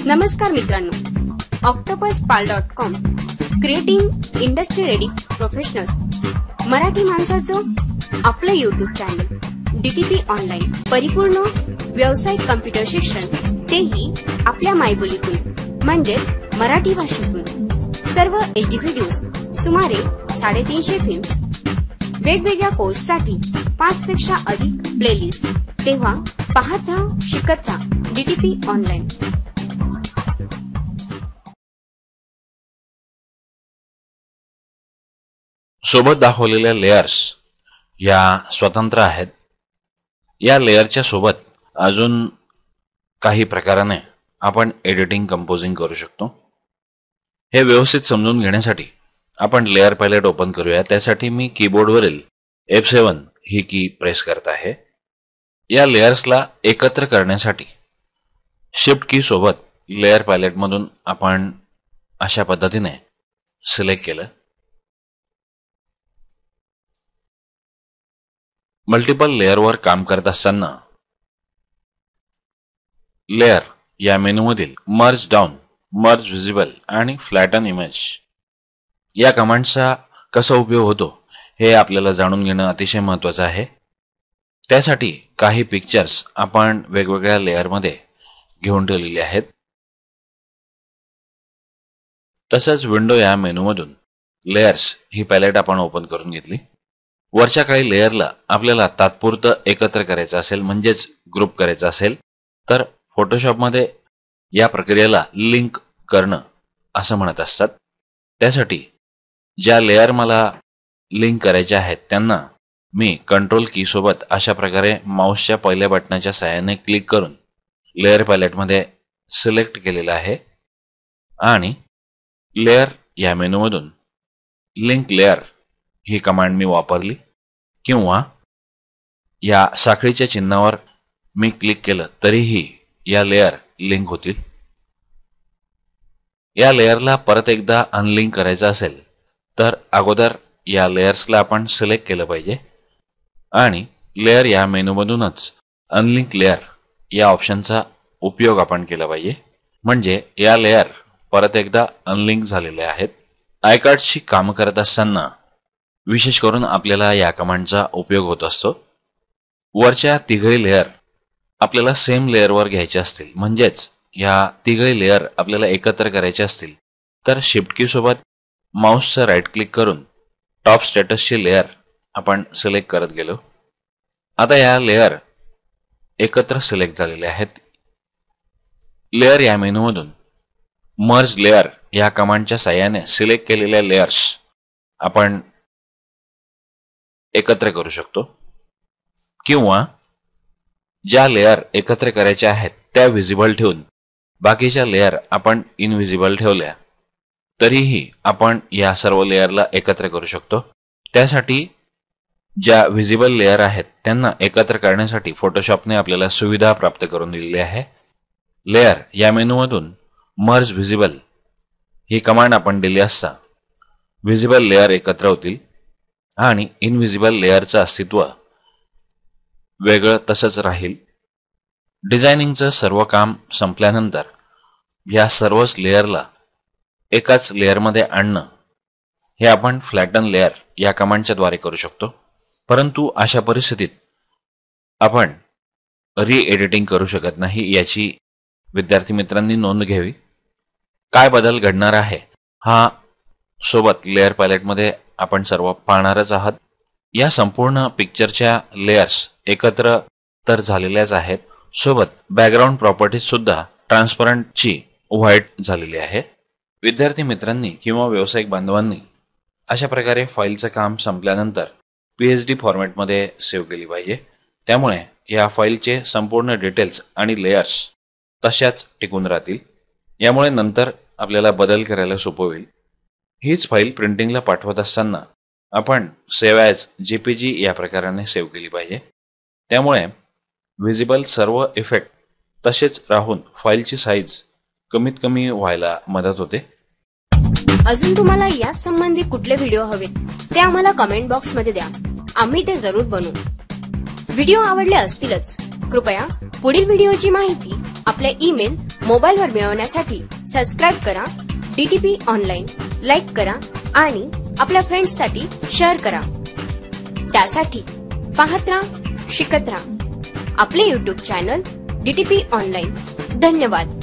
नमस्कार मित्रांनो, octopuspal.com creating industry ready professionals Marathi माणसाचं आपलं यूट्यूब चॅनल डीटीपी ऑनलाईन परिपूर्ण व्यावसायिक कम्प्युटर शिक्षण, तेही आपल्या मायबोलीतून म्हणजे मराठी भाषेतून। सर्व एचडी व्हिडिओज, सुमारे 350 फिल्म्स, वेगवेगळ्या कोर्ससाठी 5 पेक्षा अधिक प्लेलिस्ट। तेव्हा पाहत राहा, शिकत राहा डीटीपी ऑनलाईन। सोबत दाखवलेल्या लेयर्स या स्वतंत्र आहेत। या लेयरच्या सोबत अजून काही प्रकाराने आपण एडिटिंग कंपोजिंग करू शकतो। हे व्यवस्थित समजून घेण्यासाठी आपण लेयर पॅलेट ओपन करूया। त्यासाठी मी कीबोर्डवरील F7 ही की प्रेस करत आहे। या लेयर्सला एकत्र करण्यासाठी शिफ्ट की सोबत लेयर पॅलेट मधून आपण अशा पद्धतीने सिलेक्ट केलं। मल्टिपल लेयरवर काम करत असताना लेयर या मेनूमधील मर्ज डाऊन, मर्ज विजिबल आणि फ्लॅटन इमेज या कमांडचा कसा उपयोग होतो हे आपल्याला जाणून घेणं अतिशय महत्त्वाचं आहे। त्यासाठी काही पिक्चर्स आपण वेगवेगळ्या लेयरमध्ये घेऊन ठेवलेले आहेत। तसंच विंडो या मेनूमधून लेयर्स ही पॅलेट आपण ओपन करून घेतली। वरच्या काही लेयरला आपल्याला तात्पुरतं एकत्र करायचं असेल, म्हणजेच ग्रुप करायचं असेल, तर फोटोशॉपमध्ये या प्रक्रियेला लिंक करणं असं म्हणत असतात। त्यासाठी ज्या लेयर मला लिंक करायच्या आहेत त्यांना मी कंट्रोल की सोबत अशा प्रकारे माऊसच्या पहिल्या बटनाच्या सहाय्याने क्लिक करून लेयर पॅलेटमध्ये सिलेक्ट केलेलं आहे आणि लेयर या मेनूमधून लिंक लेयर ही कमांड मी वापरली, किंवा या साखळीच्या चिन्हावर मी क्लिक केलं तरीही या लेयर लिंक होतील। या लेयरला परत एकदा अनलिंक करायचं असेल तर अगोदर या लेयर्सला आपण सिलेक्ट केलं पाहिजे आणि लेयर या मेनूमधूनच अनलिंक लेयर या ऑप्शनचा उपयोग आपण केला पाहिजे, म्हणजे या लेयर परत एकदा अनलिंक झालेल्या आहेत। आयकार्डची काम करत असताना विशेष करून आपल्याला या कमांडचा उपयोग होत असतो। वरच्या तिघही लेयर आपल्याला सेम लेयरवर घ्यायचे असतील, म्हणजेच या तिघही लेयर आपल्याला एकत्र करायचे असतील तर शिफ्ट की सोबत माऊसचं राईट क्लिक करून टॉप स्टेटसची लेयर आपण सिलेक्ट करत गेलो। आता या लेयर एकत्र सिलेक्ट झालेल्या आहेत। लेयर या मेनूमधून मर्ज लेयर या कमांडच्या साहाय्याने सिलेक्ट केलेल्या लेयर्स आपण एकत्र करू शकतो, किंवा ज्या लेयर एकत्र करायच्या आहेत त्या विजिबल ठेवून बाकीच्या लेयर आपण इनविजिबल ठेवल्या तरीही आपण या सर्व लेयरला एकत्र करू शकतो। त्यासाठी ज्या विजिबल लेयर आहेत त्यांना एकत्र करण्यासाठी फोटोशॉपने आपल्याला सुविधा प्राप्त करून दिलेली आहे। लेयर या मेनूमधून मर्ज विजिबल ही कमांड आपण दिली असता विजिबल लेयर एकत्र होतील आणि इनविजिबल लेयरचं अस्तित्व वेगळं तसंच राहील। डिझायनिंगचं सर्व काम संपल्यानंतर या सर्वच लेयरला एकाच लेयरमध्ये आणणं हे आपण फ्लॅटन लेयर या कमांडच्या द्वारे करू शकतो। परंतु अशा परिस्थितीत आपण री एडिटिंग करू शकत नाही, याची विद्यार्थी मित्रांनी नोंद घ्यावी। काय बदल घडणार आहे हा सोबत लेयर पॅलेटमध्ये आपण सर्व पाहणारच आहात। या संपूर्ण पिक्चरच्या लेयर्स एकत्र तर झालेल्याच आहेत, सोबत बॅकग्राऊंड प्रॉपर्टीज सुद्धा ट्रान्सपरंटची व्हाईट झालेली आहे। विद्यार्थी मित्रांनी किंवा व्यावसायिक बांधवांनी अशा प्रकारे फाईलचं काम संपल्यानंतर PSD फॉर्मॅटमध्ये सेव्ह केली पाहिजे। त्यामुळे या फाईलचे संपूर्ण डिटेल्स आणि लेयर्स तशाच टिकून राहतील। यामुळे नंतर आपल्याला बदल करायला सोपं होईल। हीच फाईल प्रिंटिंगला पाठवत असताना आपण सेव्ह ॲज JPG या प्रकाराने सेव्ह केली पाहिजे। त्यामुळे विजिबल सर्व इफेक्ट तसेच राहून फाईलची साईज कमीत कमी व्हायला मदत होते। अजून तुम्हाला या संबंधी कुठले व्हिडिओ हवेत ते आम्हाला कमेंट बॉक्समध्ये द्या, आम्ही ते जरूर बनवू। व्हिडिओ आवडले असतीलच, कृपया पुढील व्हिडिओची माहिती आपल्या ईमेल, मोबाईलवर मिळवण्यासाठी सबस्क्राईब करा, DTP ऑनलाईन लाईक करा आणि आपल्या फ्रेंड्ससाठी शेअर करा. त्यासाठी पाहत राहा, शिकत राहा आपले YouTube चॅनल DTP ऑनलाईन. धन्यवाद.